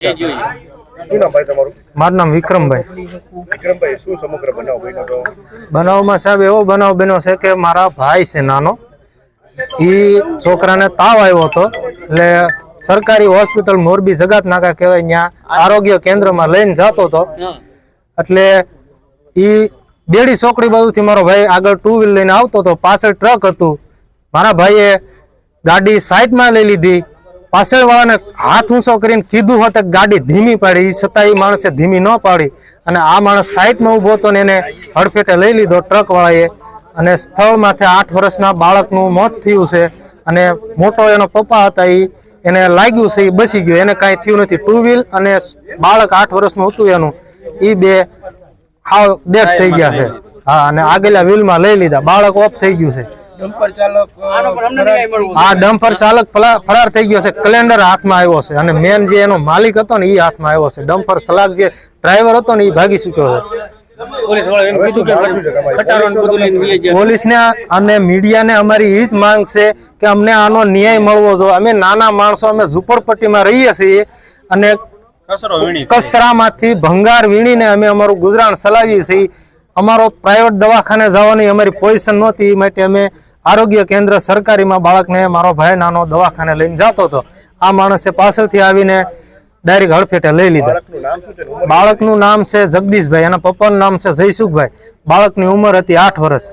શું નામ ભાઈ તમારું? મારું નામ વિક્રમભાઈ. વિક્રમભાઈ, શું સમગ્ર બનાવ બન્યો તો? બનાવમાં સાહેબ એવો બનાવ બન્યો છે કે મારા ભાઈ છે નાનો, એ છોકરાને તાવ આવ્યો હતો, એટલે સરકારી હોસ્પિટલ મોરબી જગાત નાકા કહેવાય ત્યાં આરોગ્ય કેન્દ્રમાં લઈને જતો હતો. એટલે એ બેડી ચોકડી બાજુથી મારો ભાઈ આગળ ટુ વ્હીલ લઈને આવતો હતો, પાછળ ટ્રક હતું. મારા ભાઈએ ગાડી સાઈડમાં લઈ લીધી, પાછળ વાળાને હાથ ઊંચો કરીને કીધું હોત ગાડી ધીમી પાડી, છતાં એ માણસે ધીમી ન પાડી અને આ માણસ સાઈડમાં ઉભો હતો ને એને હડફેટે લઈ લીધો ટ્રક વાળાએ. અને સ્થળમાંથી 8 વર્ષના બાળકનું મોત થયું છે અને મોટો એનો પપ્પા હતા, એને લાગ્યું છે, એ બચી ગયો, એને કાંઈ થયું નથી. ટુ વ્હીલ અને બાળક 8 વર્ષનું હતું એનું, એ બે હાવ ડેથ થઈ ગયા છે. હા, અને આગળના વ્હીલમાં લઈ લીધા, બાળક ઓફ થઈ ગયું છે. ડમ્પર ચાલક ફરાર થઈ ગયો છે. કેલેન્ડર હાથમાં આવ્યો છે અને મેન જે એનો માલિક હતો ને એ હાથમાં આવ્યો છે. ડમ્પર ચાલક જે ડ્રાઈવર હતો ને એ ભાગી ચુક્યો છે. પોલીસને અને મીડિયાને અમારી એ જ માંગ છે કે અમને આનો ન્યાય મળવો જોઈએ. અમે નાના માણસો, અમે ઝુંપડપટ્ટીમાં રહીએ છીએ અને કચરામાંથી ભંગાર વીણીને અમે અમારું ગુજરાન ચલાવીએ છીએ. અમારો પ્રાઇવેટ દવાખાને જવાની અમારી પોઝિશન નહોતી, એ માટે અમે આરોગ્ય કેન્દ્ર સરકારીમાં બાળકને, મારો ભાઈ નાનો, દવાખાને લઈને જતો હતો. આ માણસે પાછળથી આવીને ડાયરેક્ટ હડફેટે લઈ લીધા. બાળકનું નામ છે જગદીશભાઈ, એના પપ્પાનું નામ છે જયસુખભાઈ. બાળકની ઉંમર હતી 8 વર્ષ.